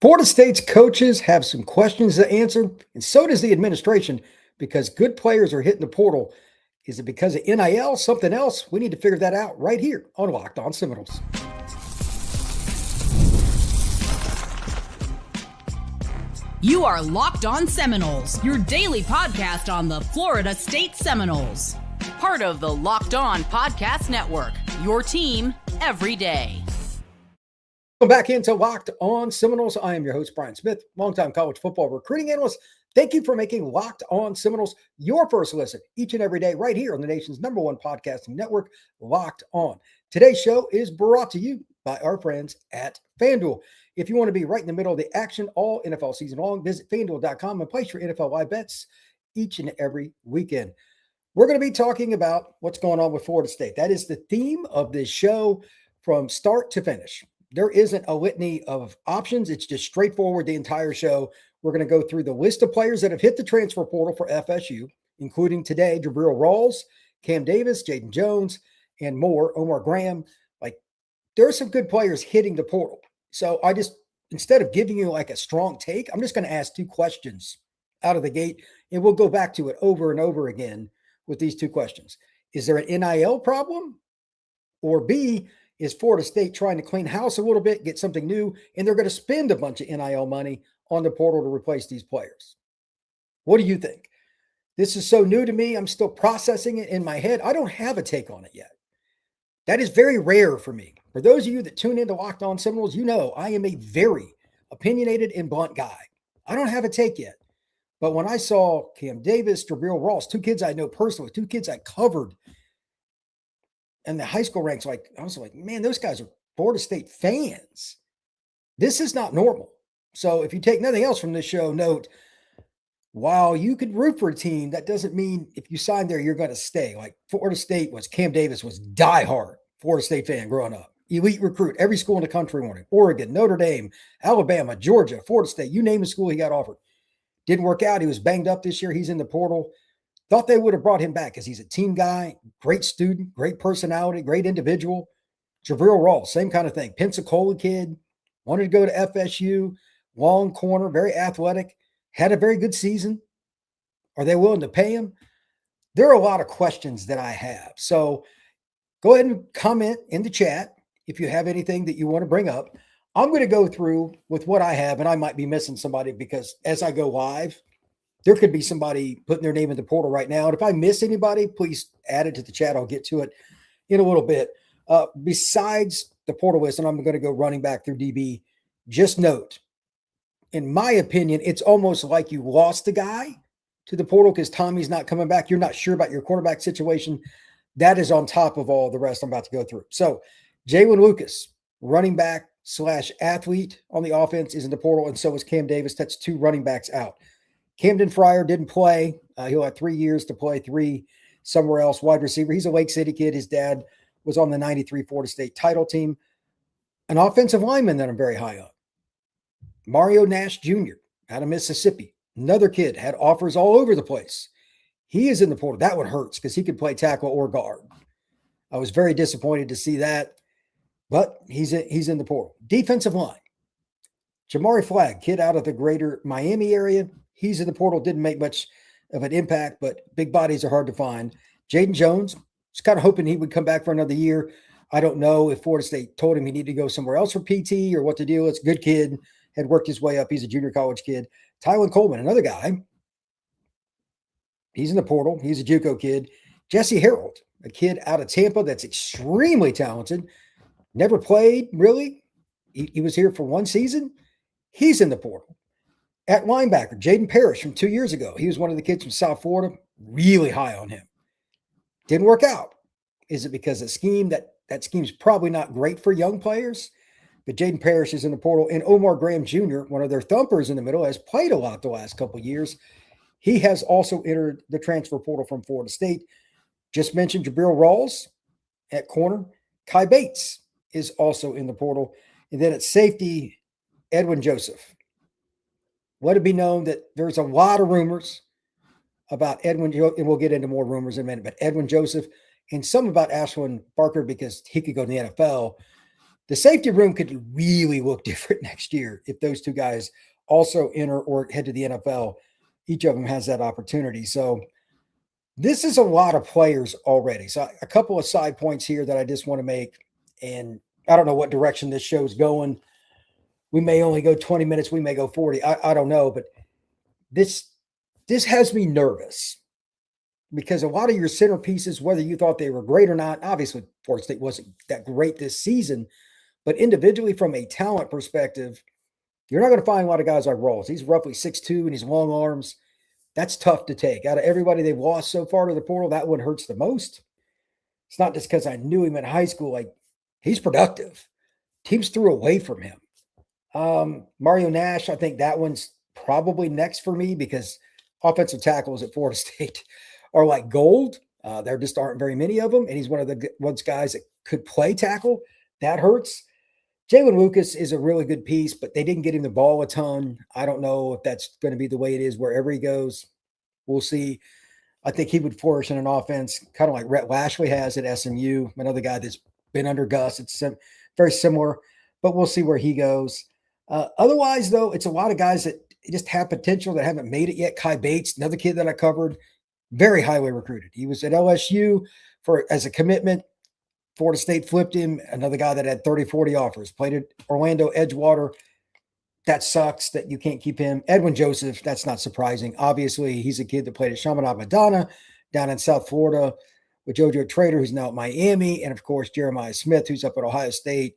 Florida State's coaches have some questions to answer, and so does the administration because good players are hitting the portal. Is it because of NIL, something else? We need to figure that out right here on Locked On Seminoles. You are Locked On Seminoles, your daily podcast on the Florida State Seminoles. Part of the Locked On Podcast Network, your team every day. Welcome back into Locked On Seminoles. I am your host, Brian Smith, longtime college football recruiting analyst. Thank you for making Locked On Seminoles your first listen each and every day right here on the nation's #1 podcasting network, Locked On. Today's show is brought to you by our friends at FanDuel. If you want to be right in the middle of the action all NFL season long, visit FanDuel.com and place your NFL live bets each and every weekend. We're going to be talking about what's going on with Florida State. That is the theme of this show from start to finish. There isn't a litany of options. It's just straightforward the entire show. We're going to go through the list of players that have hit the transfer portal for FSU, including today, Ja'Bril Rawls, Kam Davis, Jaden Jones, and more, Omar Graham. There are some good players hitting the portal. So instead of giving you like a strong take, I'm just going to ask two questions out of the gate, and we'll go back to it over and over again with these two questions. Is there an NIL problem? Or B, is Florida State trying to clean house a little bit, get something new, and they're going to spend a bunch of NIL money on the portal to replace these players? What do you think? This is so new to me. I'm still processing it in my head. I don't have a take on it yet. That is very rare for me. For those of you that tune into Locked On Seminoles, you know I am a very opinionated and blunt guy. I don't have a take yet. But when I saw Kam Davis, Ja'Bril Rawls, two kids I know personally, two kids I covered in the high school ranks, I was like, man, those guys are Florida State fans. This is not normal. So if you take nothing else from this show, note, while you could root for a team, that doesn't mean if you sign there, you're going to stay. Like Florida State Kam Davis was diehard Florida State fan growing up. Elite recruit, every school in the country wanted. Oregon, Notre Dame, Alabama, Georgia, Florida State, you name a school he got offered. Didn't work out. He was banged up this year. He's in the portal. Thought they would have brought him back because he's a team guy, great student, great personality, great individual. Ja'Bril Rawls, same kind of thing. Pensacola kid, wanted to go to FSU, long corner, very athletic, had a very good season. Are they willing to pay him? There are a lot of questions that I have. So go ahead and comment in the chat if you have anything that you want to bring up. I'm going to go through with what I have, and I might be missing somebody because as I go live, there could be somebody putting their name in the portal right now. And if I miss anybody, please add it to the chat. I'll get to it in a little bit. Besides the portal list, and I'm going to go running back through DB, just note, in my opinion, it's almost like you lost a guy to the portal because Tommy's not coming back. You're not sure about your cornerback situation. That is on top of all the rest I'm about to go through. So Jalen Lucas, running back / athlete on the offense, is in the portal, and so is Kam Davis. That's two running backs out. Camden Fryer didn't play. He'll have 3 years to play, 3 somewhere else. Wide receiver. He's a Lake City kid. His dad was on the 93 Florida State title team. An offensive lineman that I'm very high on, Mario Nash Jr. out of Mississippi. Another kid had offers all over the place. He is in the portal. That one hurts because he could play tackle or guard. I was very disappointed to see that, but he's in the portal. Defensive line. Jamari Flagg, kid out of the greater Miami area. He's in the portal. Didn't make much of an impact, but big bodies are hard to find. Jaden Jones, just kind of hoping he would come back for another year. I don't know if Florida State told him he needed to go somewhere else for PT or what to do. It's a good kid. Had worked his way up. He's a junior college kid. Tylen Coleman, another guy. He's in the portal. He's a JUCO kid. Jesse Harold, a kid out of Tampa that's extremely talented. Never played, really. He was here for 1 season. He's in the portal. At linebacker, Jaden Parrish from 2 years ago. He was one of the kids from South Florida. Really high on him. Didn't work out. Is it because of scheme? That scheme's probably not great for young players. But Jaden Parrish is in the portal. And Omar Graham Jr., one of their thumpers in the middle, has played a lot the last couple of years. He has also entered the transfer portal from Florida State. Just mentioned Ja'Bril Rawls at corner. Kai Bates is also in the portal. And then at safety, Edwin Joseph. Let it be known that there's a lot of rumors about Edwin, and we'll get into more rumors in a minute, but Edwin Joseph and some about Ashwin Barker because he could go to the NFL. The safety room could really look different next year if those two guys also enter or head to the NFL. Each of them has that opportunity. So this is a lot of players already. So a couple of side points here that I just want to make. And I don't know what direction this show's going. We may only go 20 minutes. We may go 40. I don't know. But this has me nervous because a lot of your centerpieces, whether you thought they were great or not, obviously Florida State wasn't that great this season. But individually, from a talent perspective, you're not going to find a lot of guys like Rawls. He's roughly 6'2", and he's long arms. That's tough to take. Out of everybody they've lost so far to the portal, that one hurts the most. It's not just because I knew him in high school. Like, he's productive. Teams threw away from him. Mario Nash, I think that one's probably next for me because offensive tackles at Florida State are like gold. There just aren't very many of them, and he's one of the guys that could play tackle. That hurts. Jalen Lucas is a really good piece, but they didn't get him the ball a ton. I don't know if that's going to be the way it is wherever he goes. We'll see. I think he would flourish in an offense kind of like Rhett Lashley has at SMU, another guy that's been under Gus. It's very similar, but we'll see where he goes. Otherwise, though, it's a lot of guys that just have potential that haven't made it yet. Kai Bates, another kid that I covered, very highly recruited. He was at LSU as a commitment. Florida State flipped him, another guy that had 30, 40 offers, played at Orlando Edgewater. That sucks that you can't keep him. Edwin Joseph, that's not surprising. Obviously, he's a kid that played at Chaminade Madonna down in South Florida with JoJo Trader, who's now at Miami, and, of course, Jeremiah Smith, who's up at Ohio State.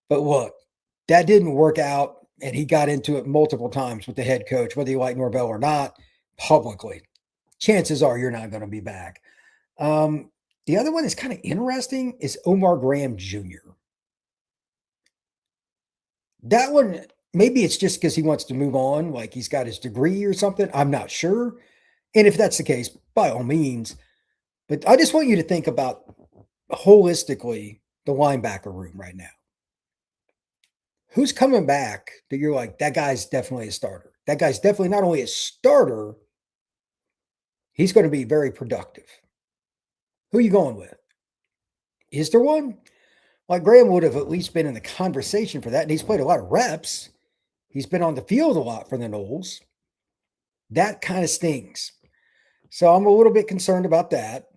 But look, that didn't work out, and he got into it multiple times with the head coach, whether you like Norvell or not, publicly. Chances are you're not going to be back. The other one that's kind of interesting is Omar Graham Jr. That one, maybe it's just because he wants to move on, like he's got his degree or something. I'm not sure. And if that's the case, by all means. But I just want you to think about holistically the linebacker room right now. Who's coming back that you're like, that guy's definitely a starter? That guy's definitely not only a starter, he's going to be very productive. Who are you going with? Is there one? Like Graham would have at least been in the conversation for that, and he's played a lot of reps. He's been on the field a lot for the Noles. That kind of stings. So I'm a little bit concerned about that.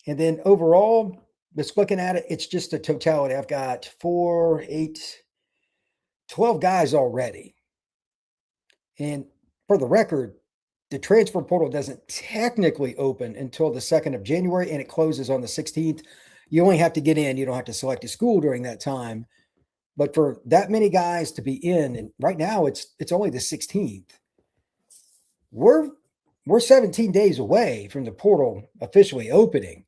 And then overall, just looking at it, it's just a totality. I've got 4, 8, 12 guys already. And for the record, the transfer portal doesn't technically open until the 2nd of January, and it closes on the 16th. You only have to get in. You don't have to select a school during that time. But for that many guys to be in, and right now it's only the 16th, we're 17 days away from the portal officially opening.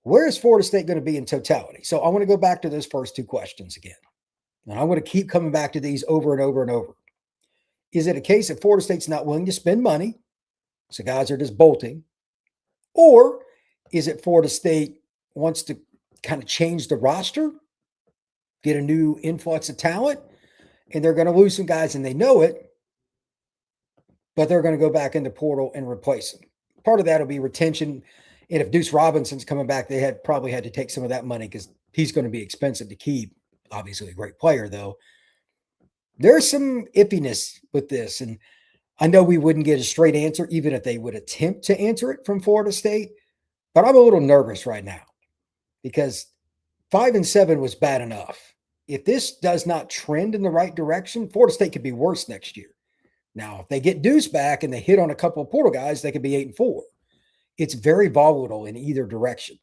Where is Florida State going to be in totality? So I want to go back to those first two questions again. And I want to keep coming back to these over and over and over. Is it a case that Florida State's not willing to spend money, so guys are just bolting? Or is it Florida State wants to kind of change the roster, get a new influx of talent, and they're going to lose some guys and they know it, but they're going to go back in the portal and replace them? Part of that will be retention. And if Deuce Robinson's coming back, they probably had to take some of that money because he's going to be expensive to keep. Obviously a great player, though. There's some iffiness with this, and I know we wouldn't get a straight answer even if they would attempt to answer it from Florida State, but I'm a little nervous right now because 5-7 was bad enough. If this does not trend in the right direction, Florida State could be worse next year. Now, if they get Deuce back and they hit on a couple of portal guys, they could be 8-4. It's very volatile in either direction.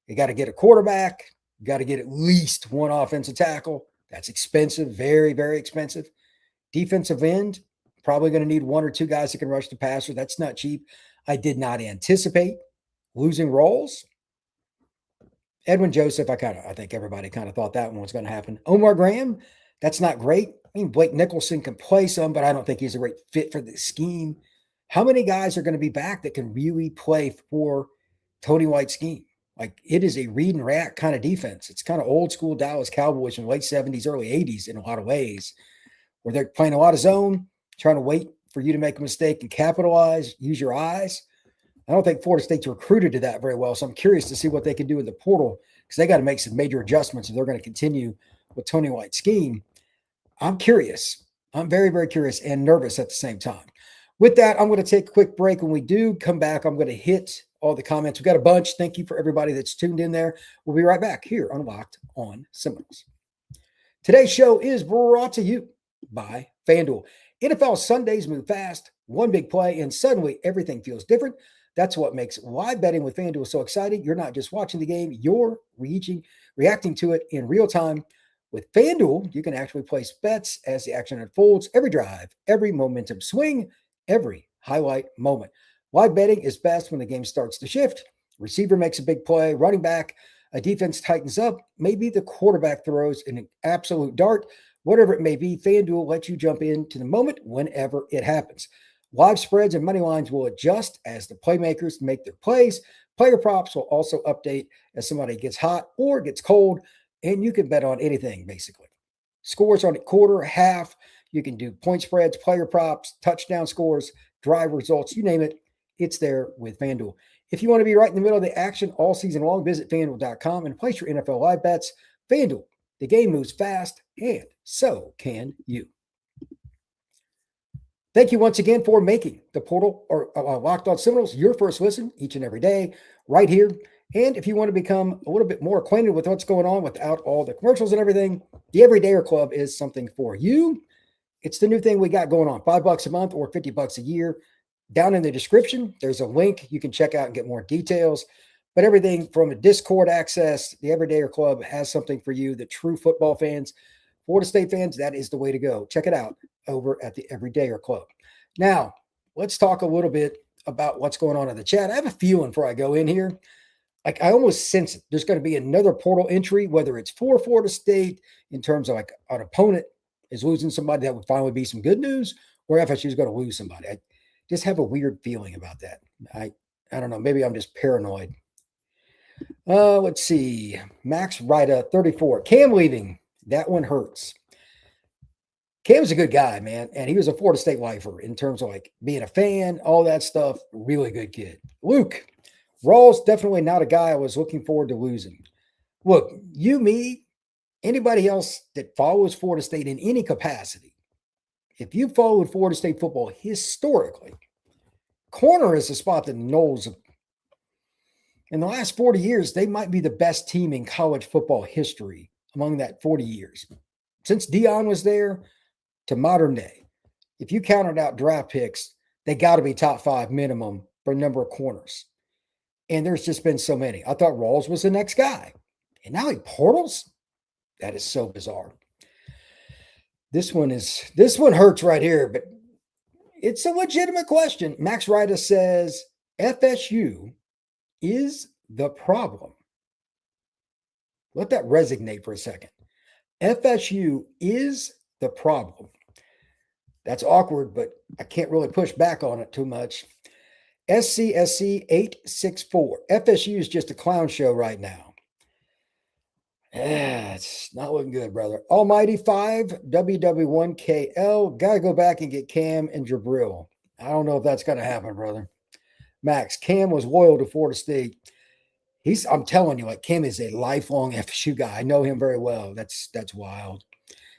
You got to get a quarterback. You got to get at least one offensive tackle. That's expensive, very, very expensive. Defensive end, probably going to need 1 or 2 guys that can rush the passer. That's not cheap. I did not anticipate losing Rawls. Edwin Joseph, I think everybody kind of thought that one was going to happen. Omar Graham, that's not great. I mean, Blake Nicholson can play some, but I don't think he's a great fit for the scheme. How many guys are going to be back that can really play for Tony White's scheme? Like, it is a read and react kind of defense. It's kind of old school Dallas Cowboys in the late 70s, early 80s in a lot of ways, where they're playing a lot of zone, trying to wait for you to make a mistake and capitalize, use your eyes. I don't think Florida State's recruited to that very well, so I'm curious to see what they can do in the portal because they got to make some major adjustments if they're going to continue with Tony White's scheme. I'm curious. I'm very, very curious and nervous at the same time. With that, I'm going to take a quick break. When we do come back, I'm going to hit all the comments. We've got a bunch. Thank you for everybody that's tuned in there. We'll be right back here on Locked on Seminoles. Today's show is brought to you by FanDuel. NFL Sundays move fast, one big play, and suddenly everything feels different. That's what makes live betting with FanDuel so exciting. You're not just watching the game, you're reacting to it in real time. With FanDuel, you can actually place bets as the action unfolds, every drive, every momentum swing, every highlight moment. Live betting is best when the game starts to shift. Receiver makes a big play, running back, a defense tightens up, maybe the quarterback throws an absolute dart. Whatever it may be, FanDuel lets you jump into the moment whenever it happens. Live spreads and money lines will adjust as the playmakers make their plays. Player props will also update as somebody gets hot or gets cold, and you can bet on anything, basically. Scores on a quarter, half. You can do point spreads, player props, touchdown scores, drive results, you name it. It's there with FanDuel. If you want to be right in the middle of the action all season long, visit FanDuel.com and place your NFL live bets. FanDuel, the game moves fast, and so can you. Thank you once again for making the portal or Locked On Seminoles your first listen each and every day right here. And if you want to become a little bit more acquainted with what's going on without all the commercials and everything, the Everydayer Club is something for you. It's the new thing we got going on, $5 a month or $50 a year. Down in the description, there's a link you can check out and get more details. But everything from a Discord access, the Everydayer Club has something for you, the true football fans. Florida State fans, that is the way to go. Check it out over at the Everydayer Club. Now, let's talk a little bit about what's going on in the chat. I have a feeling before I go in here, like I almost sense it. There's going to be another portal entry, whether it's for Florida State in terms of like an opponent is losing somebody that would finally be some good news, or FSU is going to lose somebody. I just have a weird feeling about that. I don't know. Maybe I'm just paranoid. Let's see. Max Rida, 34. Kam leaving. That one hurts. Cam's a good guy, man. And he was a Florida State lifer in terms of like being a fan, all that stuff. Really good kid. Luke, Rawls, definitely not a guy I was looking forward to losing. Look, you, me, anybody else that follows Florida State in any capacity, if you followed Florida State football historically, corner is a spot that Noles, in the last 40 years, they might be the best team in college football history among that 40 years. Since Dion was there to modern day, if you counted out draft picks, they got to be top 5 minimum for a number of corners. And there's just been so many. I thought Rawls was the next guy. And now he portals? That is so bizarre. This one hurts right here, but it's a legitimate question. Max Rida says FSU is the problem. Let that resonate for a second. FSU is the problem. That's awkward, but I can't really push back on it too much. SCSC 864. FSU is just a clown show right now. It's not looking good, brother. Almighty 5, WW1KL. Got to go back and get Kam and Ja'Bril. I don't know if that's going to happen, brother. Max, Kam was loyal to Florida State. I'm telling you, like Kam is a lifelong FSU guy. I know him very well. That's wild.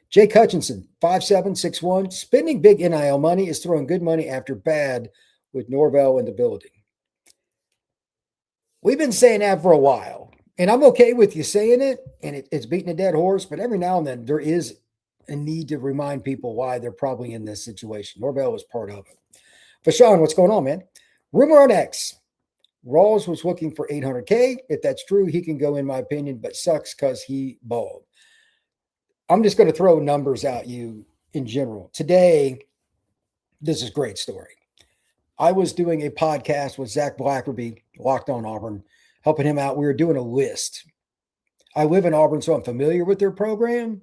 Jake Hutchinson, 5'7", 6'1". Spending big NIL money is throwing good money after bad with Norvell in the building. We've been saying that for a while. And I'm okay with you saying it, and it's beating a dead horse, but every now and then there is a need to remind people why they're probably in this situation. Norvell was part of it. But Sean, what's going on, man? Rumor on X. Rawls was looking for $800K. If that's true, he can go, in my opinion, but sucks because he balled. I'm just going to throw numbers at you in general. Today, this is a great story. I was doing a podcast with Zach Blackerby, Locked on Auburn, helping him out. We were doing a list. I live in Auburn, so I'm familiar with their program.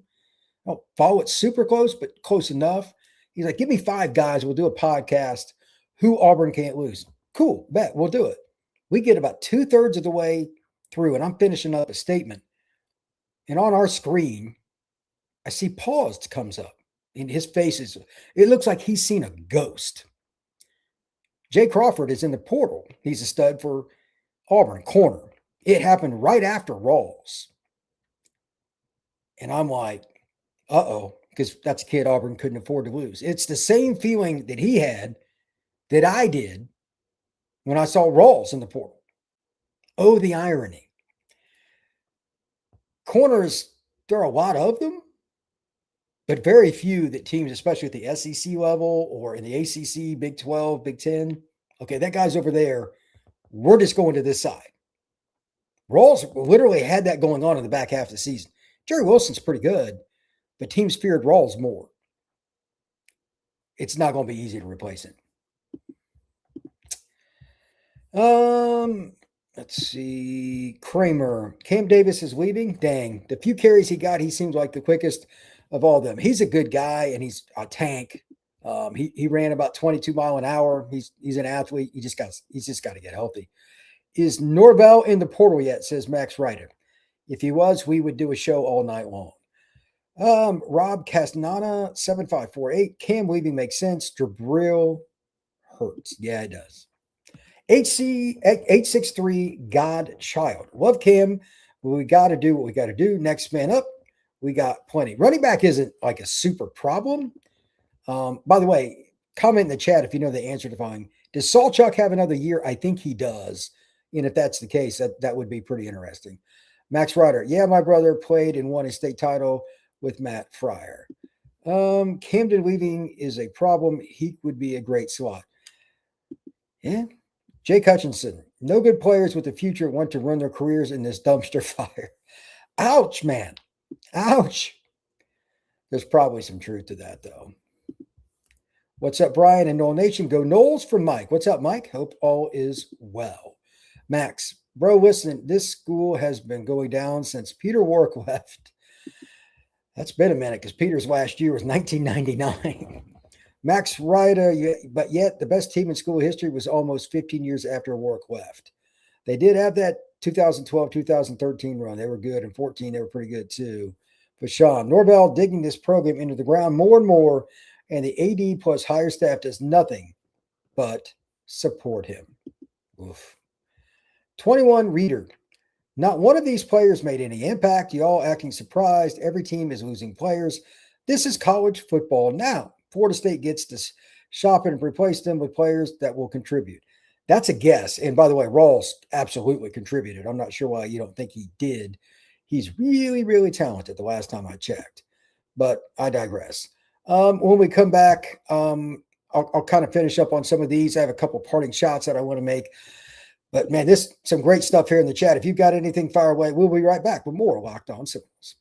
I don't follow it super close, but close enough. He's like, give me 5 guys. We'll do a podcast. Who Auburn can't lose. Cool, bet. We'll do it. We get about 2/3 of the way through, and I'm finishing up a statement. And on our screen, I see paused comes up. And his face it looks like he's seen a ghost. Jay Crawford is in the portal. He's a stud for Auburn, corner. It happened right after Rawls. And I'm like, uh-oh, because that's a kid Auburn couldn't afford to lose. It's the same feeling that he had that I did when I saw Rawls in the portal. Oh, the irony. Corners, there are a lot of them, but very few that teams, especially at the SEC level or in the ACC, Big 12, Big 10, okay, that guy's over there. We're just going to this side. Rawls literally had that going on in the back half of the season. Jerry Wilson's pretty good, but teams feared Rawls more. It's not going to be easy to replace him. Let's see. Kramer. Kam Davis is leaving. Dang. The few carries he got, he seems like the quickest of all of them. He's a good guy, and he's a tank. He ran about 22 miles an hour. He's an athlete. He's just got to get healthy. Is Norvell in the portal yet? Says Max Ryder. If he was, we would do a show all night long. Rob Castanana, 7548. Cam leaving makes sense. Ja'Bril hurts. Yeah, it does. HC 863 Godchild. Love Cam, but we got to do what we got to do. Next man up. We got plenty. Running back isn't like a super problem. By the way, comment in the chat if you know the answer to find. Does Salchuk have another year? I think he does. And if that's the case, that would be pretty interesting. Max Ryder. Yeah, my brother played and won a state title with Matt Fryer. Camden leaving is a problem. He would be a great slot. Yeah. Jake Hutchinson. No good players with the future want to run their careers in this dumpster fire. Ouch, man. Ouch. There's probably some truth to that, though. What's up, Brian and Nole Nation? Go Noles for Mike. What's up, Mike? Hope all is well. Max, bro, listen, this school has been going down since Peter Warwick left. That's been a minute because Peter's last year was 1999. Max Ryder, but yet the best team in school history was almost 15 years after Warwick left. They did have that 2012, 2013 run. They were good. And 14, they were pretty good too. But Sean, Norvell digging this program into the ground more and more, and the AD plus higher staff does nothing but support him. Oof. 21 Reader. Not one of these players made any impact. You all acting surprised. Every team is losing players. This is college football now. Florida State gets to shop and replace them with players that will contribute. That's a guess. And by the way, Rawls absolutely contributed. I'm not sure why you don't think he did. He's really, really talented the last time I checked. But I digress. When we come back, I'll kind of finish up on some of these. I have a couple parting shots that I want to make. But, man, this some great stuff here in the chat. If you've got anything, fire away. We'll be right back with more Locked On Seminoles.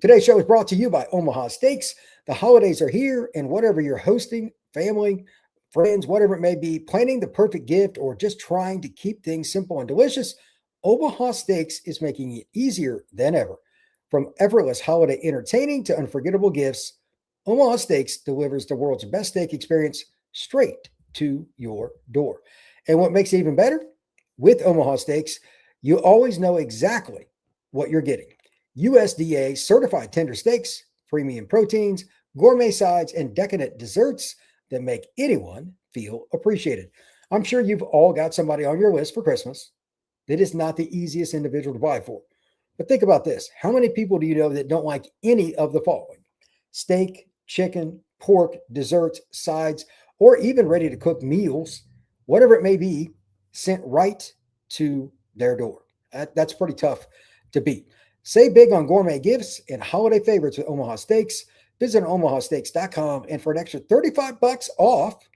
Today's show is brought to you by Omaha Steaks. The holidays are here, and whatever you're hosting, family, friends, whatever it may be, planning the perfect gift or just trying to keep things simple and delicious, Omaha Steaks is making it easier than ever. From effortless holiday entertaining to unforgettable gifts, Omaha Steaks delivers the world's best steak experience straight to your door. And what makes it even better, with Omaha Steaks, you always know exactly what you're getting. USDA certified tender steaks, premium proteins, gourmet sides, and decadent desserts that make anyone feel appreciated. I'm sure you've all got somebody on your list for Christmas that is not the easiest individual to buy for. But think about this. How many people do you know that don't like any of the following? Steak, chicken, pork, desserts, sides, or even ready-to-cook meals, whatever it may be, sent right to their door. That's pretty tough to beat. Save big on gourmet gifts and holiday favorites with Omaha Steaks. Visit omahasteaks.com, and for an extra $35 off,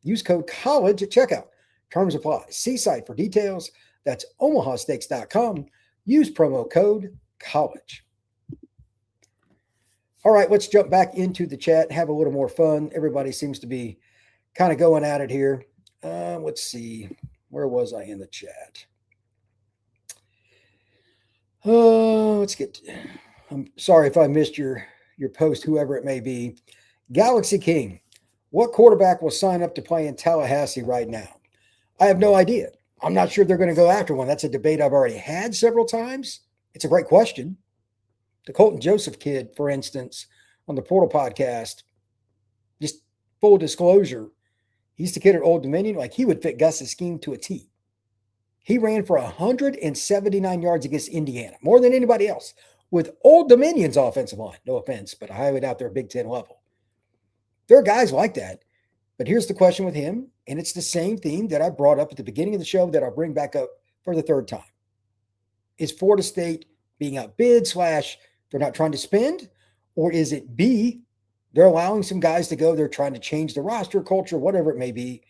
use code COLLEGE at checkout. Terms apply. See site for details. That's omahasteaks.com. Use promo code COLLEGE. All right, let's jump back into the chat and have a little more fun. Everybody seems to be kind of going at it here. Let's see. Where was I in the chat? Let's get. I'm sorry if I missed your post, whoever it may be. Galaxy King, what quarterback will sign up to play in Tallahassee right now? I have no idea. I'm not sure they're going to go after one. That's a debate I've already had several times. It's a great question. The Colton Joseph kid, for instance, on the Portal podcast, just full disclosure, he's the kid at Old Dominion. Like, he would fit Gus's scheme to a T. He ran for 179 yards against Indiana, more than anybody else. with Old Dominion's offensive line. No offense, but I highly doubt they're Big Ten level. There are guys like that. But here's the question with him, and it's the same theme that I brought up at the beginning of the show that I'll bring back up for the third time. Is Florida State being outbid / they're not trying to spend? Or is it B, they're allowing some guys to go, they're trying to change the roster culture, whatever it may be,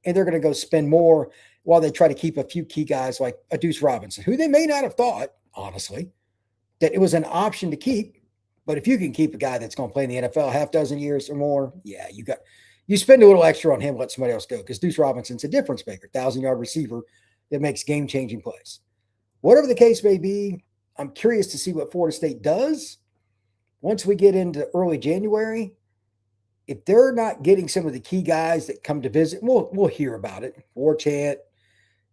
and they're going to go spend more while they try to keep a few key guys like a Deuce Robinson, who they may not have thought, honestly, that it was an option to keep. But if you can keep a guy that's going to play in the NFL half dozen years or more, yeah, you spend a little extra on him, let somebody else go, because Deuce Robinson's a difference maker, 1,000-yard receiver that makes game-changing plays. Whatever the case may be, I'm curious to see what Florida State does once we get into early January. If they're not getting some of the key guys that come to visit, we'll hear about it. War Chant,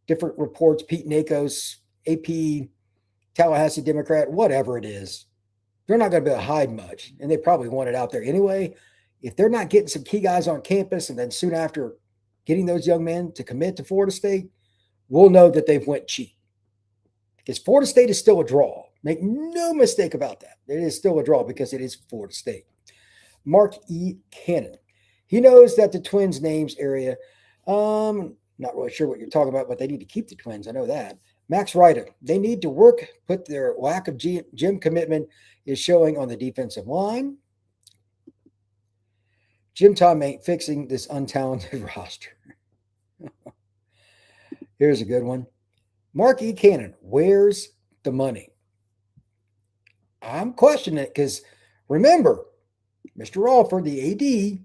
different reports, Pete Nakos, AP, Tallahassee Democrat, whatever it is. They're not going to be able to hide much, and they probably want it out there anyway. If they're not getting some key guys on campus and then soon after getting those young men to commit to Florida State, we'll know that they've went cheap. Because Florida State is still a draw. Make no mistake about that. It is still a draw because it is Florida State. Mark E. Cannon. He knows that the Twins names area, not really sure what you're talking about, but they need to keep the Twins. I know that. Max Ryder. They need to work, put their lack of gym commitment is showing on the defensive line. Jim Tom ain't fixing this untalented roster. Here's a good one. Mark E. Cannon, where's the money? I'm questioning it because remember, Mr. Alford, the AD,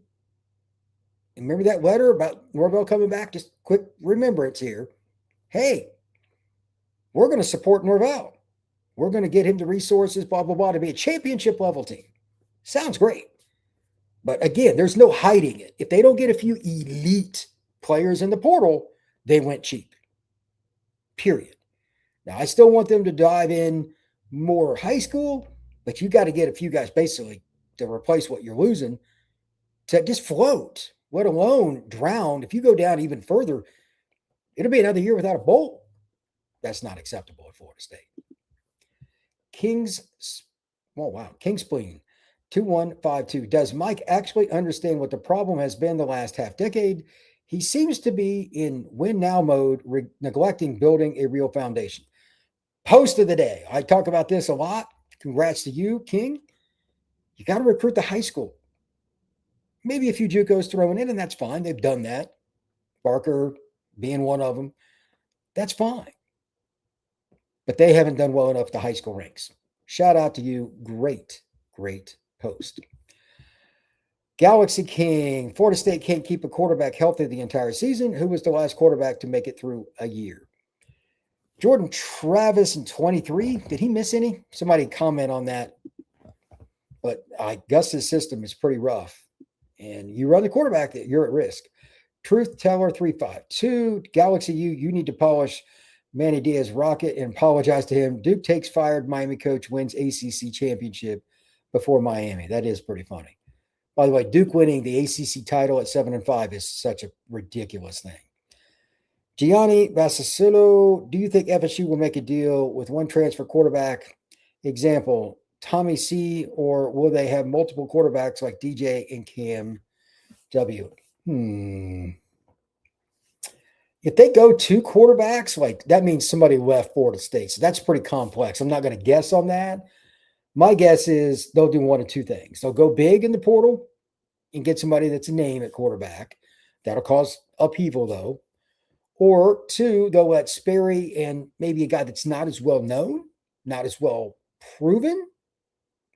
remember that letter about Norvell coming back? Just quick remembrance here. Hey, we're going to support Norvell. We're going to get him the resources, blah, blah, blah, to be a championship level team. Sounds great. But again, there's no hiding it. If they don't get a few elite players in the portal, they went cheap. Period. Now, I still want them to dive in more high school, but you got to get a few guys basically to replace what you're losing to just float, let alone drown. If you go down even further, it'll be another year without a bowl. That's not acceptable at Florida State. King's Spleen, 2152. Does Mike actually understand what the problem has been the last half decade? He seems to be in win now mode, neglecting building a real foundation. Post of the day. I talk about this a lot. Congrats to you, King. You got to recruit the high school. Maybe a few JUCOs thrown in, and that's fine. They've done that. Barker being one of them. That's fine. But they haven't done well enough at the high school ranks. Shout out to you. Great post. Galaxy King. Florida State can't keep a quarterback healthy the entire season. Who was the last quarterback to make it through a year? Jordan Travis in 23. Did he miss any? Somebody comment on that. But Gus's system is pretty rough. And you run the quarterback, you're at risk. Truth Teller 352. Galaxy you need to polish Manny Diaz rocket and apologize to him. Duke takes fired Miami coach, wins ACC championship before Miami. That is pretty funny. By the way, Duke winning the ACC title at 7-5 is such a ridiculous thing. Gianni Bassicillo, do you think FSU will make a deal with one transfer quarterback? Example, Tommy C, or will they have multiple quarterbacks like DJ and Kam W? If they go two quarterbacks, like that means somebody left Florida State. So that's pretty complex. I'm not going to guess on that. My guess is they'll do one of two things. They'll go big in the portal and get somebody that's a name at quarterback. That'll cause upheaval, though. Or two, they'll let Sperry and maybe a guy that's not as well known, not as well proven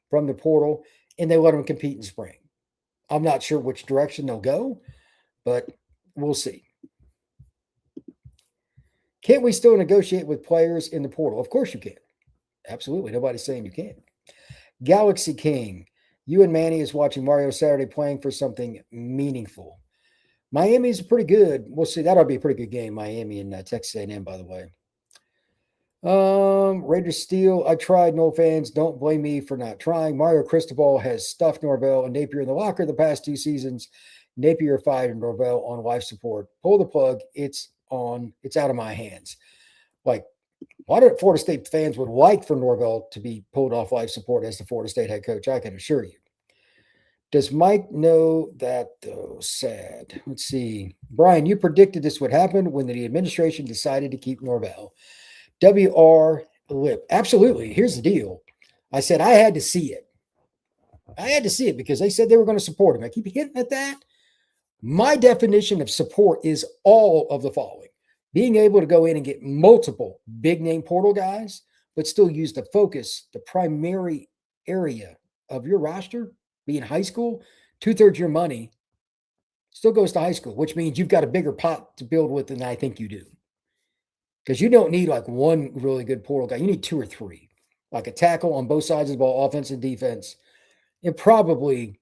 from the portal, and they let them compete in spring. I'm not sure which direction they'll go, but we'll see. Can't we still negotiate with players in the portal? Of course you can. Absolutely. Nobody's saying you can't. Galaxy King. You and Manny is watching Mario Saturday playing for something meaningful. Miami's pretty good. We'll see. That'll be a pretty good game. Miami and Texas A&M, by the way. Raiders Steel. I tried. No fans. Don't blame me for not trying. Mario Cristobal has stuffed Norvell and Napier in the locker the past 2 seasons. Napier fired Norvell on life support. Pull the plug. It's out of my hands. Like, A lot of Florida State fans would like for Norvell to be pulled off life support as the Florida State head coach, I can assure you. Does Mike know that, though? Sad. Let's see. Brian, you predicted this would happen when the administration decided to keep Norvell. WR Lip. Absolutely. Here's the deal. I said I had to see it. I had to see it because they said they were going to support him. I keep hitting at that. My definition of support is all of the following: being able to go in and get multiple big name portal guys, but still use the focus, the primary area of your roster, being high school, 2/3 of your money still goes to high school, which means you've got a bigger pot to build with than I think you do. Because you don't need like one really good portal guy. You need 2 or 3, like a tackle on both sides of the ball, offense and defense, and probably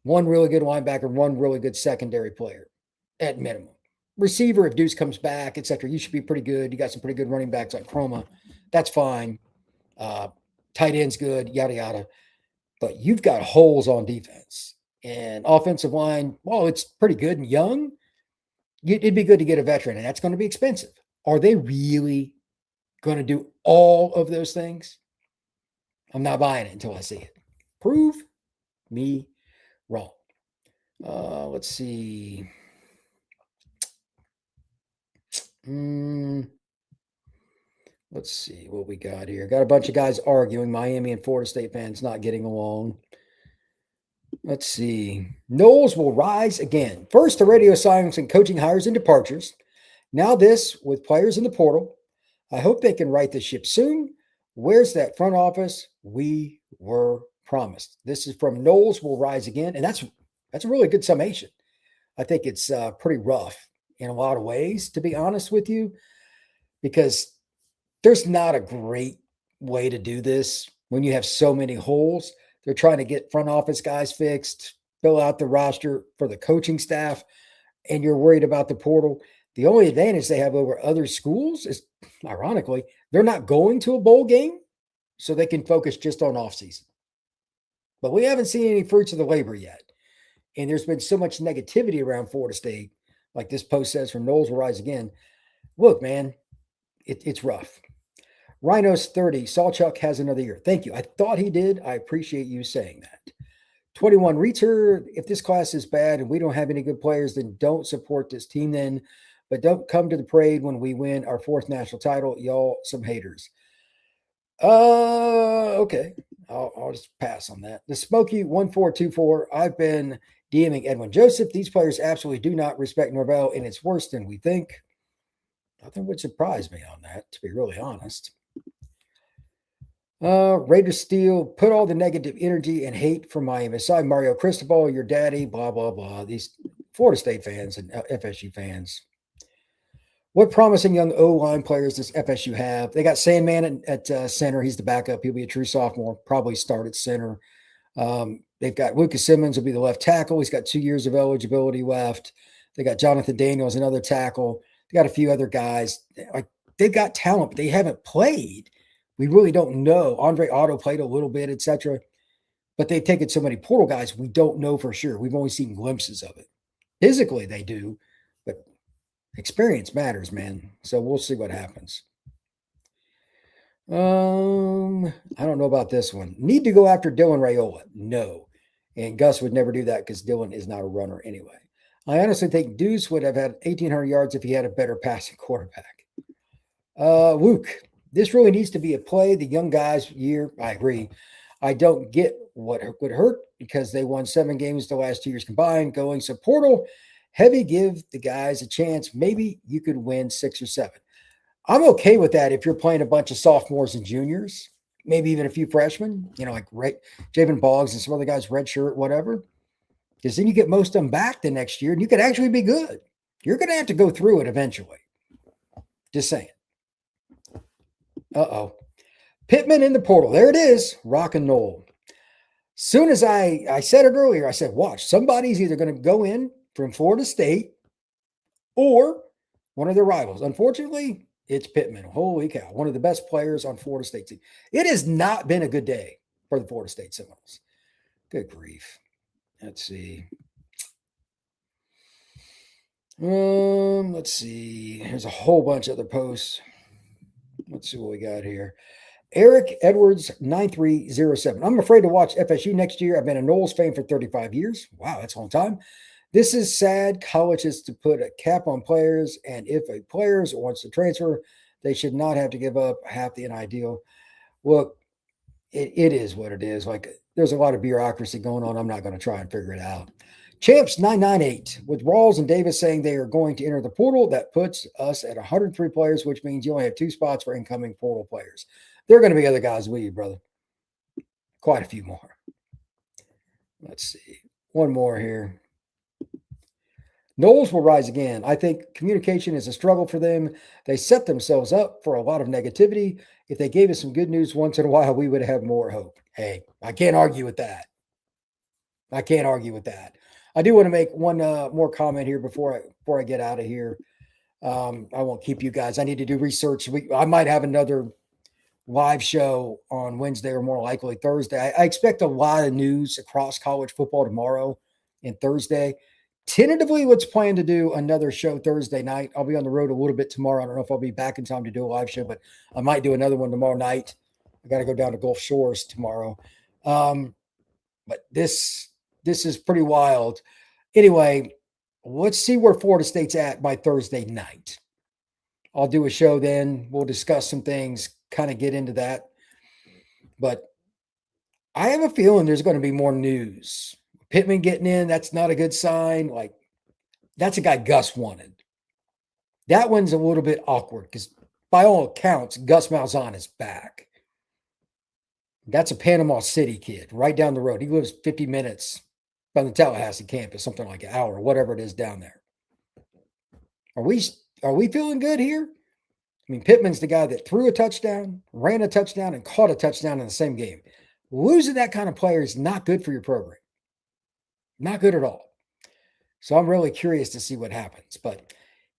one really good linebacker, one really good secondary player at minimum. Receiver, if Deuce comes back, etc., you should be pretty good. You got some pretty good running backs like Chroma. That's fine. Tight end's good, yada, yada. But you've got holes on defense. And offensive line, well, it's pretty good and young. It'd be good to get a veteran, and that's going to be expensive. Are they really going to do all of those things? I'm not buying it until I see it. Prove me wrong. Let's see. Let's see what we got here. Got a bunch of guys arguing. Miami and Florida State fans not getting along. Let's see. Noles will rise again. First, the radio silence and coaching hires and departures. Now this with players in the portal. I hope they can right the ship soon. Where's that front office we were promised? This is from Noles will rise again. And that's a really good summation. I think it's pretty rough in a lot of ways, to be honest with you, because there's not a great way to do this when you have so many holes. They're trying to get front office guys fixed, fill out the roster for the coaching staff, and you're worried about the portal. The only advantage they have over other schools is, ironically, they're not going to a bowl game, so they can focus just on offseason. But we haven't seen any fruits of the labor yet. And there's been so much negativity around Florida State, like this post says from Noles will rise again. Look, man, it's rough. Rhinos 30, Sawchuck has another year. Thank you. I thought he did. I appreciate you saying that. 21, Reacher, if this class is bad and we don't have any good players, then don't support this team then. But don't come to the parade when we win our 4th national title. Y'all some haters. Okay. I'll just pass on that. The Smoky 1424. I've been DMing Edwin Joseph. These players absolutely do not respect Norvell, and it's worse than we think. Nothing would surprise me on that, to be really honest. Raider Steel, put all the negative energy and hate from Miami aside. Mario Cristobal, your daddy, blah, blah, blah. These Florida State fans and FSU fans. What promising young O-line players does FSU have? They got Sandman at center. He's the backup. He'll be a true sophomore, probably start at center. They've got Lucas Simmons will be the left tackle. He's got 2 years of eligibility left. They got Jonathan Daniels, another tackle. They got a few other guys. Like, they've got talent, but they haven't played. We really don't know. Andre Otto played a little bit, etc. But they've taken so many portal guys, we don't know for sure. We've only seen glimpses of it. Physically, they do, but experience matters, man. So we'll see what happens. I don't know about this one. Need to go after Dylan Raiola? No. And Gus would never do that because Dylan is not a runner anyway. I honestly think Deuce would have had 1,800 yards if he had a better passing quarterback. Luke, this really needs to be a play. The young guys year, I agree. I don't get what would hurt because they won 7 games the last 2 years combined. Going so portal heavy, give the guys a chance. Maybe you could win 6 or 7. I'm okay with that if you're playing a bunch of sophomores and juniors, maybe even a few freshmen, like Javen Boggs and some other guys, redshirt, whatever. Because then you get most of them back the next year and you could actually be good. You're going to have to go through it eventually. Just saying. Uh-oh. Pittman in the portal. There it is. Rock and roll. Soon as I said it earlier, I said, watch, somebody's either going to go in from Florida State or one of their rivals. Unfortunately, it's Pittman. Holy cow. One of the best players on Florida State team. It has not been a good day for the Florida State Seminoles. Good grief. Let's see. Let's see. There's a whole bunch of other posts. Let's see what we got here. Eric Edwards 9307. I'm afraid to watch FSU next year. I've been a Noles fan for 35 years. Wow, that's a long time. This is sad. College has to put a cap on players, and if a player wants to transfer, they should not have to give up half the ideal. Well, it is what it is. Like, there's a lot of bureaucracy going on. I'm not going to try and figure it out. Champs 998, with Rawls and Davis saying they are going to enter the portal, that puts us at 103 players, which means you only have 2 spots for incoming portal players. There are going to be other guys with you, brother. Quite a few more. Let's see. One more here. Noles will rise again. I think communication is a struggle for them. They set themselves up for a lot of negativity. If they gave us some good news once in a while, we would have more hope. Hey, I can't argue with that. I can't argue with that. I do want to make one more comment here before I get out of here. I won't keep you guys. I need to do research. I might have another live show on Wednesday or more likely Thursday. I expect a lot of news across college football tomorrow and Thursday. Tentatively, let's plan to do another show Thursday night. I'll be on the road a little bit tomorrow. I don't know if I'll be back in time to do a live show, but I might do another one tomorrow night. I got to go down to Gulf Shores tomorrow. But this is pretty wild. Anyway, let's see where Florida State's at by Thursday night. I'll do a show then. We'll discuss some things, kind of get into that. But I have a feeling there's going to be more news. Pittman getting in, that's not a good sign. Like, that's a guy Gus wanted. That one's a little bit awkward because by all accounts, Gus Malzahn is back. That's a Panama City kid right down the road. He lives 50 minutes from the Tallahassee campus, something like an hour, whatever it is down there. Are we feeling good here? I mean, Pittman's the guy that threw a touchdown, ran a touchdown, and caught a touchdown in the same game. Losing that kind of player is not good for your program. Not good at all. So I'm really curious to see what happens. But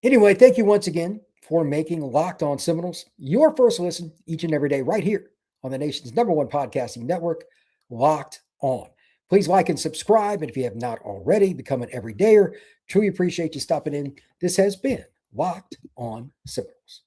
anyway, thank you once again for making Locked On Seminoles your first listen each and every day right here on the nation's #1 podcasting network, Locked On. Please like and subscribe. And if you have not already, become an everydayer. Truly appreciate you stopping in. This has been Locked On Seminoles.